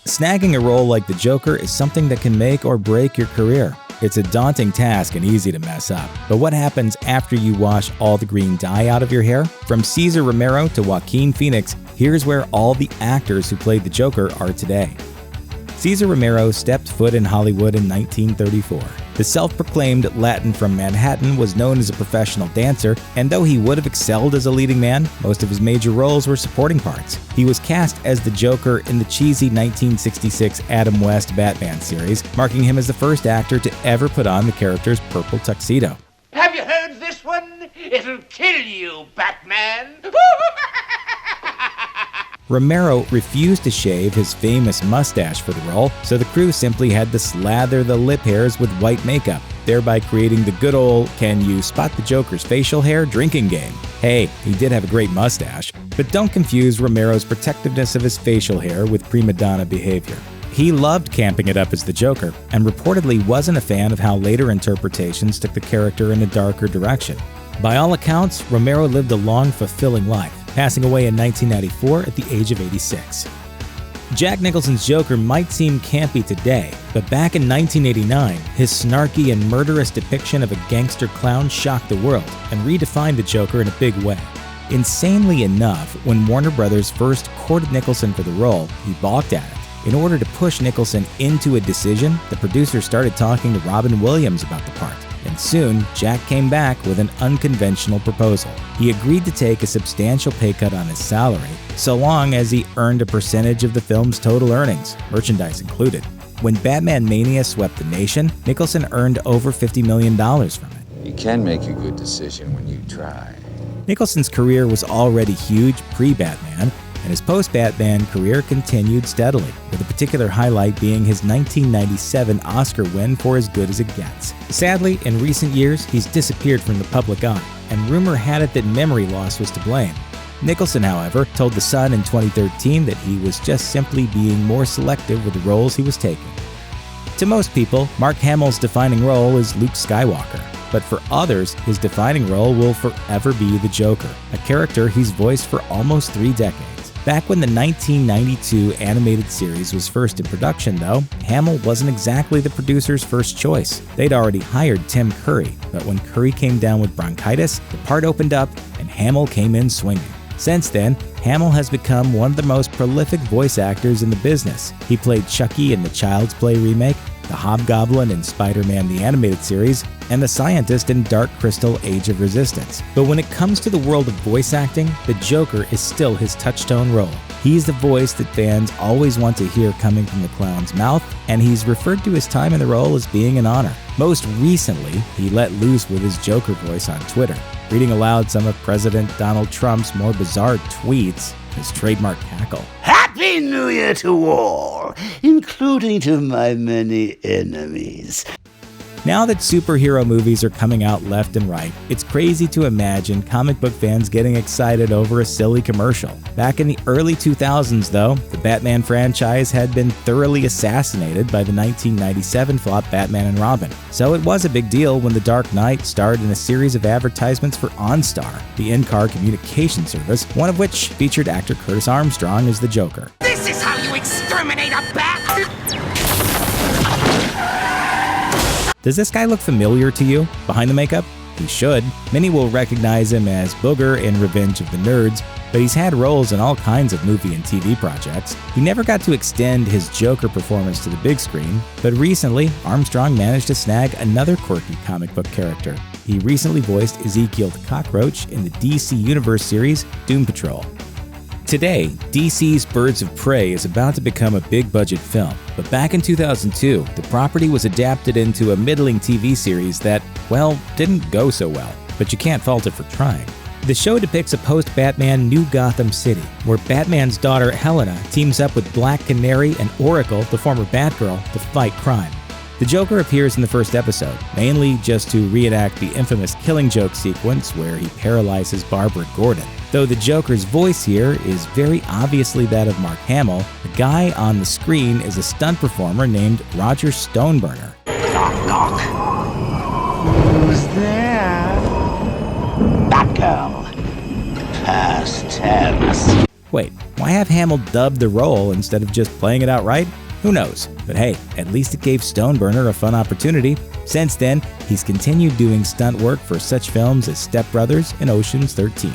Snagging a role like the Joker is something that can make or break your career. It's a daunting task and easy to mess up. But what happens after you wash all the green dye out of your hair? From Cesar Romero to Joaquin Phoenix, here's where all the actors who played the Joker are today. Cesar Romero stepped foot in Hollywood in 1934. The self-proclaimed Latin from Manhattan was known as a professional dancer, and though he would have excelled as a leading man, most of his major roles were supporting parts. He was cast as the Joker in the cheesy 1966 Adam West Batman series, marking him as the first actor to ever put on the character's purple tuxedo. Have you heard this one? It'll kill you, Batman! Romero refused to shave his famous mustache for the role, so the crew simply had to slather the lip hairs with white makeup, thereby creating the good old "can you spot the Joker's facial hair" drinking game. Hey, he did have a great mustache, but don't confuse Romero's protectiveness of his facial hair with prima donna behavior. He loved camping it up as the Joker, and reportedly wasn't a fan of how later interpretations took the character in a darker direction. By all accounts, Romero lived a long, fulfilling life, passing away in 1994 at the age of 86. Jack Nicholson's Joker might seem campy today, but back in 1989, his snarky and murderous depiction of a gangster clown shocked the world and redefined the Joker in a big way. Insanely enough, when Warner Brothers first courted Nicholson for the role, he balked at it. In order to push Nicholson into a decision, the producers started talking to Robin Williams about the part. And soon, Jack came back with an unconventional proposal. He agreed to take a substantial pay cut on his salary, so long as he earned a percentage of the film's total earnings, merchandise included. When Batman Mania swept the nation, Nicholson earned over $50 million from it. You can make a good decision when you try. Nicholson's career was already huge pre-Batman, and his post-Batman career continued steadily, with a particular highlight being his 1997 Oscar win for As Good as It Gets. Sadly, in recent years, he's disappeared from the public eye, and rumor had it that memory loss was to blame. Nicholson, however, told The Sun in 2013 that he was just simply being more selective with the roles he was taking. To most people, Mark Hamill's defining role is Luke Skywalker. But for others, his defining role will forever be the Joker, a character he's voiced for almost 3 decades. Back when the 1992 animated series was first in production, though, Hamill wasn't exactly the producer's first choice. They'd already hired Tim Curry, but when Curry came down with bronchitis, the part opened up and Hamill came in swinging. Since then, Hamill has become one of the most prolific voice actors in the business. He played Chucky in the Child's Play remake, the Hobgoblin in Spider-Man the Animated Series, and the scientist in Dark Crystal Age of Resistance. But when it comes to the world of voice acting, the Joker is still his touchstone role. He's the voice that fans always want to hear coming from the clown's mouth, and he's referred to his time in the role as being an honor. Most recently, he let loose with his Joker voice on Twitter, reading aloud some of President Donald Trump's more bizarre tweets, his trademark cackle. Happy New Year to all, including to my many enemies. Now that superhero movies are coming out left and right, it's crazy to imagine comic book fans getting excited over a silly commercial. Back in the early 2000s, though, the Batman franchise had been thoroughly assassinated by the 1997 flop Batman and Robin. So it was a big deal when The Dark Knight starred in a series of advertisements for OnStar, the in-car communication service, one of which featured actor Curtis Armstrong as the Joker. This is how you exterminate a bat! Does this guy look familiar to you? Behind the makeup? He should. Many will recognize him as Booger in Revenge of the Nerds, but he's had roles in all kinds of movie and TV projects. He never got to extend his Joker performance to the big screen, but recently, Armstrong managed to snag another quirky comic book character. He recently voiced Ezekiel the Cockroach in the DC Universe series Doom Patrol. Today, DC's Birds of Prey is about to become a big-budget film, but back in 2002, the property was adapted into a middling TV series that, well, didn't go so well, but you can't fault it for trying. The show depicts a post-Batman New Gotham City, where Batman's daughter Helena teams up with Black Canary and Oracle, the former Batgirl, to fight crime. The Joker appears in the first episode, mainly just to reenact the infamous Killing Joke sequence where he paralyzes Barbara Gordon. Though the Joker's voice here is very obviously that of Mark Hamill, the guy on the screen is a stunt performer named Roger Stoneburner. Knock, knock. Who's there? Batgirl. Past tense. Wait, why have Hamill dubbed the role instead of just playing it outright? Who knows? But hey, at least it gave Stoneburner a fun opportunity. Since then, he's continued doing stunt work for such films as Step Brothers and Ocean's 13.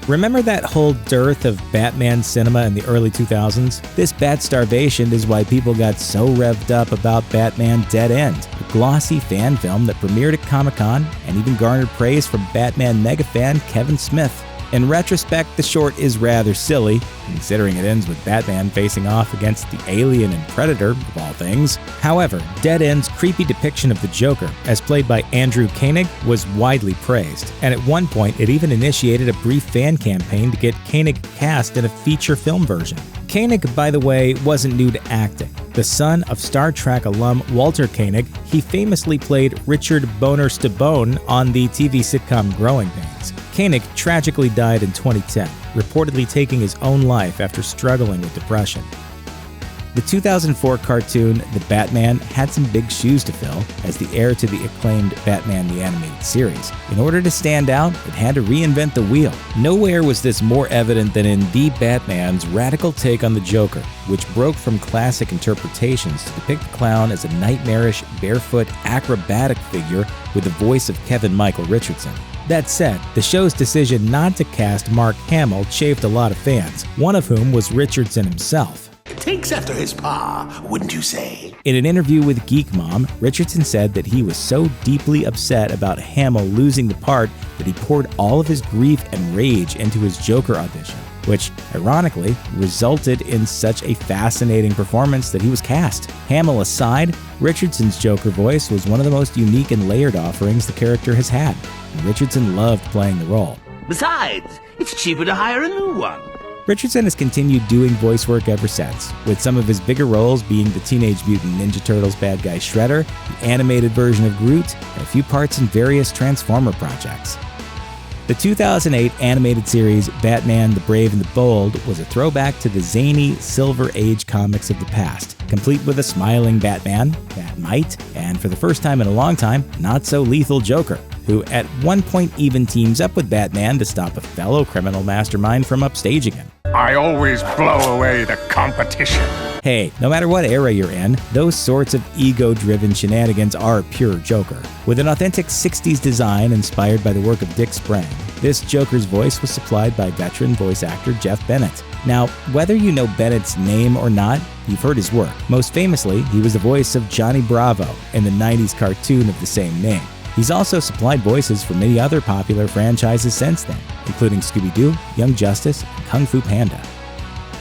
Remember that whole dearth of Batman cinema in the early 2000s? This bat starvation is why people got so revved up about Batman Dead End, a glossy fan film that premiered at Comic-Con and even garnered praise from Batman mega fan Kevin Smith. In retrospect, the short is rather silly, considering it ends with Batman facing off against the Alien and Predator, of all things. However, Dead End's creepy depiction of the Joker, as played by Andrew Koenig, was widely praised, and at one point it even initiated a brief fan campaign to get Koenig cast in a feature film version. Koenig, by the way, wasn't new to acting. The son of Star Trek alum Walter Koenig, he famously played Richard Boner Stabone on the TV sitcom Growing Pains. Koenig tragically died in 2010, reportedly taking his own life after struggling with depression. The 2004 cartoon The Batman had some big shoes to fill as the heir to the acclaimed Batman the Animated Series. In order to stand out, it had to reinvent the wheel. Nowhere was this more evident than in The Batman's radical take on the Joker, which broke from classic interpretations to depict the clown as a nightmarish, barefoot, acrobatic figure with the voice of Michael Richardson. That said, the show's decision not to cast Mark Hamill chafed a lot of fans, one of whom was Richardson himself. Takes after his pa, wouldn't you say? In an interview with Geek Mom, Richardson said that he was so deeply upset about Hamill losing the part that he poured all of his grief and rage into his Joker audition, which, ironically, resulted in such a fascinating performance that he was cast. Hamill aside, Richardson's Joker voice was one of the most unique and layered offerings the character has had, and Richardson loved playing the role. Besides, it's cheaper to hire a new one. Richardson has continued doing voice work ever since, with some of his bigger roles being the Teenage Mutant Ninja Turtles bad guy Shredder, the animated version of Groot, and a few parts in various Transformer projects. The 2008 animated series Batman the Brave and the Bold was a throwback to the zany Silver Age comics of the past, complete with a smiling Batman, Batmite, and for the first time in a long time, not-so-lethal Joker, who at one point even teams up with Batman to stop a fellow criminal mastermind from upstaging him. I always blow away the competition. Hey, no matter what era you're in, those sorts of ego-driven shenanigans are pure Joker. With an authentic 60s design inspired by the work of Dick Sprang, this Joker's voice was supplied by veteran voice actor Jeff Bennett. Now, whether you know Bennett's name or not, you've heard his work. Most famously, he was the voice of Johnny Bravo in the 90s cartoon of the same name. He's also supplied voices for many other popular franchises since then, including Scooby-Doo, Young Justice, and Kung Fu Panda.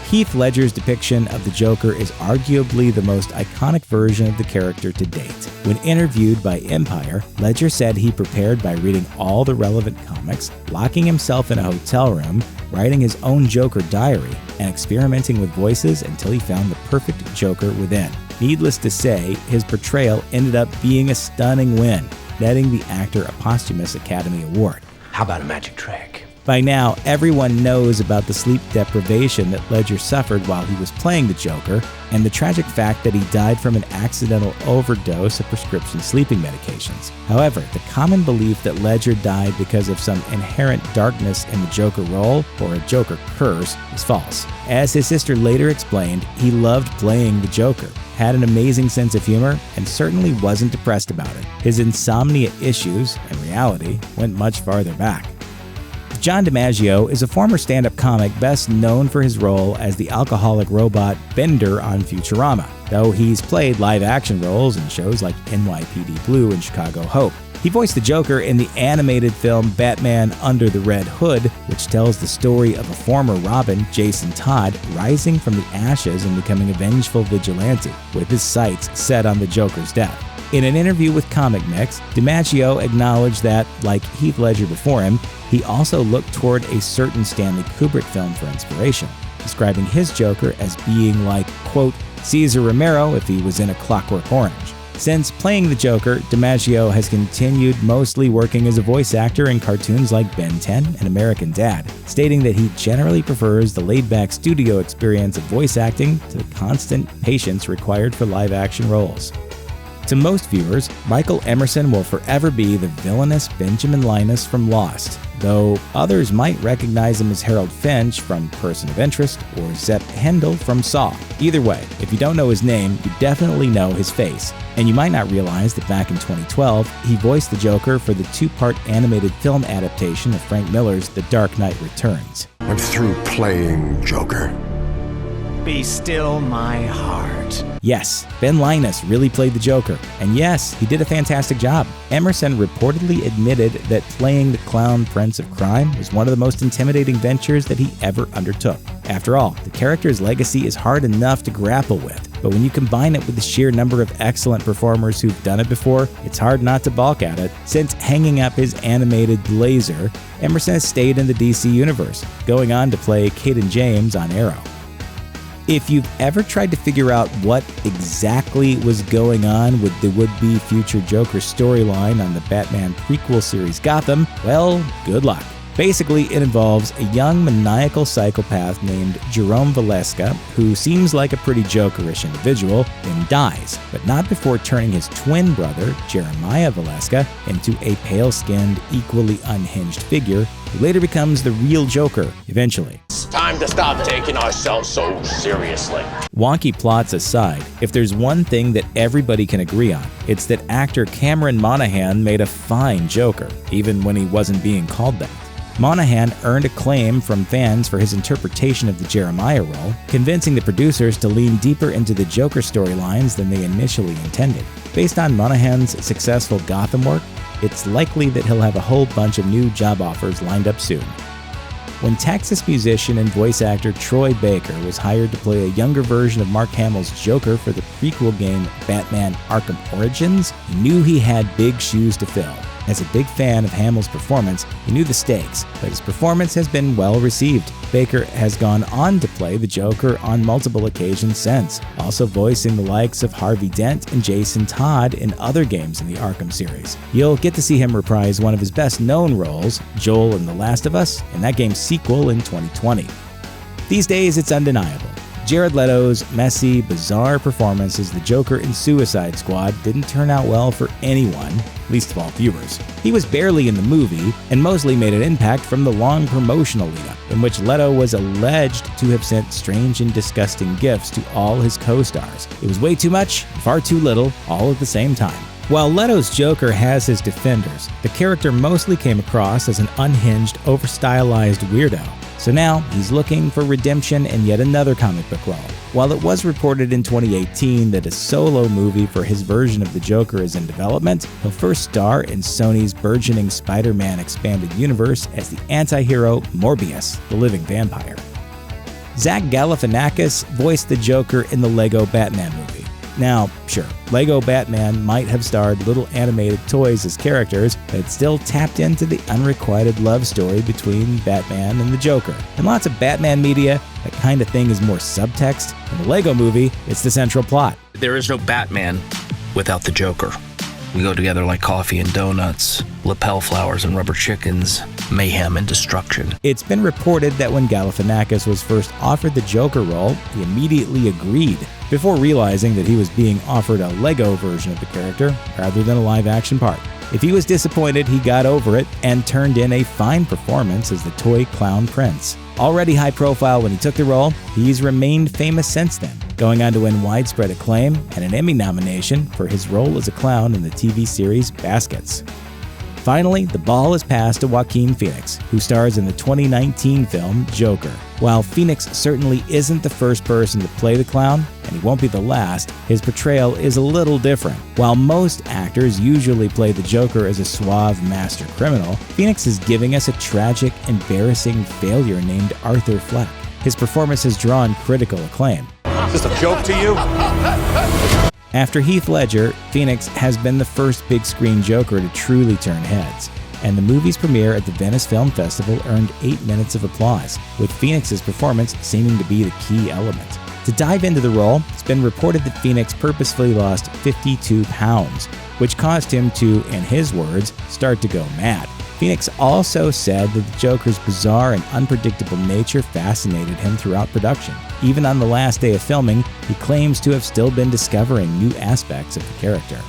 Heath Ledger's depiction of the Joker is arguably the most iconic version of the character to date. When interviewed by Empire, Ledger said he prepared by reading all the relevant comics, locking himself in a hotel room, writing his own Joker diary, and experimenting with voices until he found the perfect Joker within. Needless to say, his portrayal ended up being a stunning win, netting the actor a posthumous Academy Award. How about a magic trick? By now, everyone knows about the sleep deprivation that Ledger suffered while he was playing the Joker, and the tragic fact that he died from an accidental overdose of prescription sleeping medications. However, the common belief that Ledger died because of some inherent darkness in the Joker role, or a Joker curse, is false. As his sister later explained, he loved playing the Joker, had an amazing sense of humor, and certainly wasn't depressed about it. His insomnia issues, in reality, went much farther back. John DiMaggio is a former stand-up comic best known for his role as the alcoholic robot Bender on Futurama, though he's played live-action roles in shows like NYPD Blue and Chicago Hope. He voiced the Joker in the animated film Batman Under the Red Hood, which tells the story of a former Robin, Jason Todd, rising from the ashes and becoming a vengeful vigilante, with his sights set on the Joker's death. In an interview with Comic Mix, DiMaggio acknowledged that, like Heath Ledger before him, he also looked toward a certain Stanley Kubrick film for inspiration, describing his Joker as being like, quote, Cesar Romero if he was in A Clockwork Orange. Since playing the Joker, DiMaggio has continued mostly working as a voice actor in cartoons like Ben 10 and American Dad, stating that he generally prefers the laid-back studio experience of voice acting to the constant patience required for live-action roles. To most viewers, Michael Emerson will forever be the villainous Benjamin Linus from Lost. though others might recognize him as Harold Finch from Person of Interest or Zepp Hendel from Saw. Either way, if you don't know his name, you definitely know his face. And you might not realize that back in 2012, he voiced the Joker for the two-part animated film adaptation of Frank Miller's The Dark Knight Returns. I'm through playing Joker. Be still my heart. Yes, Ben Linus really played the Joker, and yes, he did a fantastic job. Emerson reportedly admitted that playing the clown prince of crime was one of the most intimidating ventures that he ever undertook. After all, the character's legacy is hard enough to grapple with, but when you combine it with the sheer number of excellent performers who've done it before, it's hard not to balk at it. Since hanging up his animated blazer, Emerson has stayed in the DC universe, going on to play Caden James on Arrow. If you've ever tried to figure out what exactly was going on with the would-be future Joker storyline on the Batman prequel series Gotham, well, good luck. Basically, it involves a young maniacal psychopath named Jerome Valeska, who seems like a pretty Jokerish individual, then dies, but not before turning his twin brother, Jeremiah Valeska, into a pale-skinned, equally unhinged figure who later becomes the real Joker, eventually. It's time to stop taking ourselves so seriously. Wonky plots aside, if there's one thing that everybody can agree on, it's that actor Cameron Monaghan made a fine Joker, even when he wasn't being called that. Monaghan earned acclaim from fans for his interpretation of the Jeremiah role, convincing the producers to lean deeper into the Joker storylines than they initially intended. Based on Monaghan's successful Gotham work, it's likely that he'll have a whole bunch of new job offers lined up soon. When Texas musician and voice actor Troy Baker was hired to play a younger version of Mark Hamill's Joker for the prequel game Batman Arkham Origins, he knew he had big shoes to fill. As a big fan of Hamill's performance, he knew the stakes, but his performance has been well received. Baker has gone on to play the Joker on multiple occasions since, also voicing the likes of Harvey Dent and Jason Todd in other games in the Arkham series. You'll get to see him reprise one of his best-known roles, Joel in The Last of Us, in that game's sequel in 2020. These days, it's undeniable. Jared Leto's messy, bizarre performance as the Joker in Suicide Squad didn't turn out well for anyone, least of all viewers. He was barely in the movie, and mostly made an impact from the long promotional lead-up, in which Leto was alleged to have sent strange and disgusting gifts to all his co-stars. It was way too much, far too little, all at the same time. While Leto's Joker has his defenders, the character mostly came across as an unhinged, over-stylized weirdo. So now, he's looking for redemption in yet another comic book role. While it was reported in 2018 that a solo movie for his version of the Joker is in development, he'll first star in Sony's burgeoning Spider-Man expanded universe as the anti-hero Morbius, the living vampire. Zach Galifianakis voiced the Joker in the Lego Batman movie. Now, sure, Lego Batman might have starred little animated toys as characters, but it still tapped into the unrequited love story between Batman and the Joker. In lots of Batman media, that kind of thing is more subtext. In the Lego movie, it's the central plot. There is no Batman without the Joker. We go together like coffee and donuts, lapel flowers and rubber chickens, mayhem and destruction. It's been reported that when Galifianakis was first offered the Joker role, he immediately agreed, before realizing that he was being offered a Lego version of the character rather than a live-action part. If he was disappointed, he got over it and turned in a fine performance as the toy clown prince. Already high profile when he took the role, he's remained famous since then, going on to win widespread acclaim and an Emmy nomination for his role as a clown in the TV series Baskets. Finally, the ball is passed to Joaquin Phoenix, who stars in the 2019 film Joker. While Phoenix certainly isn't the first person to play the clown, and he won't be the last, his portrayal is a little different. While most actors usually play the Joker as a suave master criminal, Phoenix is giving us a tragic, embarrassing failure named Arthur Fleck. His performance has drawn critical acclaim. Is this a joke to you? After Heath Ledger, Phoenix has been the first big-screen Joker to truly turn heads, and the movie's premiere at the Venice Film Festival earned 8 minutes of applause, with Phoenix's performance seeming to be the key element. To dive into the role, it's been reported that Phoenix purposefully lost 52 pounds, which caused him to, in his words, start to go mad. Phoenix also said that the Joker's bizarre and unpredictable nature fascinated him throughout production. Even on the last day of filming, he claims to have still been discovering new aspects of the character.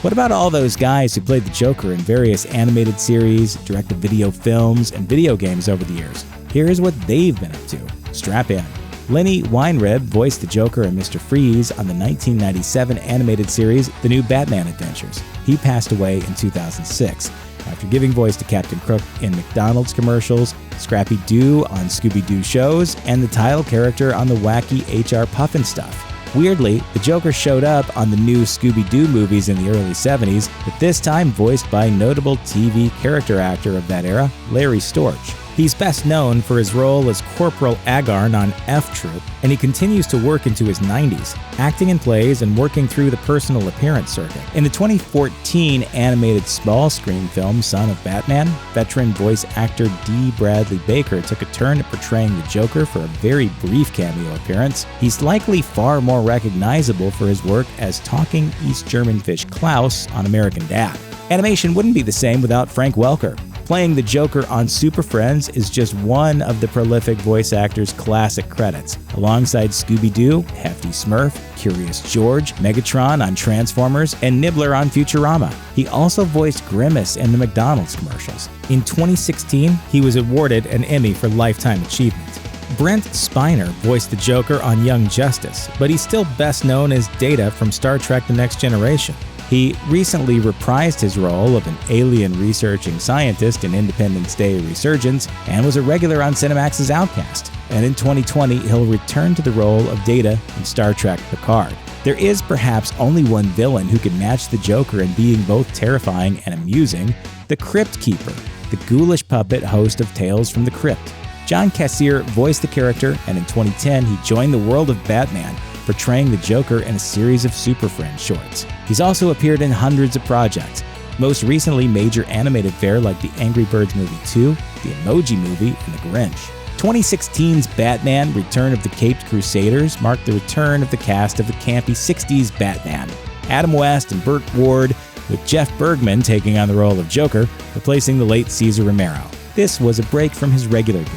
What about all those guys who played the Joker in various animated series, direct-to-video films, and video games over the years? Here's what they've been up to. Strap in. Lenny Weinrib voiced the Joker and Mr. Freeze on the 1997 animated series The New Batman Adventures. He passed away in 2006 after giving voice to Captain Crook in McDonald's commercials, Scrappy Doo on Scooby-Doo shows, and the title character on the wacky HR Pufnstuf. Weirdly, the Joker showed up on the new Scooby-Doo movies in the early 70s, but this time voiced by notable TV character actor of that era, Larry Storch. He's best known for his role as Corporal Agarn on F Troop, and he continues to work into his 90s, acting in plays and working through the personal appearance circuit. In the 2014 animated small screen film Son of Batman, veteran voice actor D. Bradley Baker took a turn at portraying the Joker for a very brief cameo appearance. He's likely far more recognizable for his work as talking East German fish Klaus on American Dad. Animation wouldn't be the same without Frank Welker. Playing the Joker on Super Friends is just one of the prolific voice actor's classic credits. Alongside Scooby-Doo, Hefty Smurf, Curious George, Megatron on Transformers, and Nibbler on Futurama. He also voiced Grimace in the McDonald's commercials. In 2016, he was awarded an Emmy for Lifetime Achievement. Brent Spiner voiced the Joker on Young Justice, but he's still best known as Data from Star Trek The Next Generation. He recently reprised his role of an alien researching scientist in Independence Day Resurgence and was a regular on Cinemax's Outcast. And in 2020, he'll return to the role of Data in Star Trek Picard. There is perhaps only one villain who can match the Joker in being both terrifying and amusing: the Crypt Keeper, the ghoulish puppet host of Tales from the Crypt. John Cassier voiced the character, and in 2010, he joined the world of Batman, portraying the Joker in a series of Super Friends shorts. He's also appeared in hundreds of projects, most recently major animated fare like the Angry Birds Movie 2, the Emoji Movie, and the Grunge. 2016's Batman Return of the Caped Crusaders marked the return of the cast of the campy 60s Batman. Adam West and Burt Ward, with Jeff Bergman taking on the role of Joker, replacing the late Cesar Romero. This was a break from his regular gig,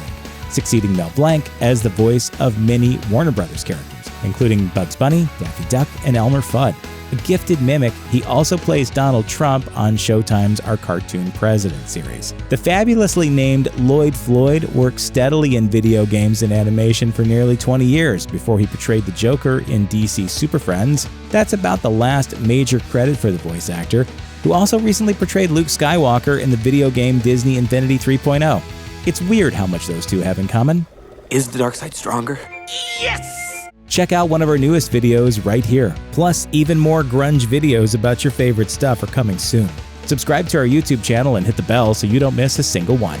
succeeding Mel Blanc as the voice of many Warner Brothers characters, including Bugs Bunny, Daffy Duck, and Elmer Fudd. A gifted mimic, he also plays Donald Trump on Showtime's Our Cartoon President series. The fabulously named Lloyd Floyd worked steadily in video games and animation for nearly 20 years before he portrayed the Joker in DC Super Friends. That's about the last major credit for the voice actor, who also recently portrayed Luke Skywalker in the video game Disney Infinity 3.0. It's weird how much those two have in common. Is the dark side stronger? Yes! Check out one of our newest videos right here. Plus, even more grunge videos about your favorite stuff are coming soon. Subscribe to our YouTube channel and hit the bell so you don't miss a single one.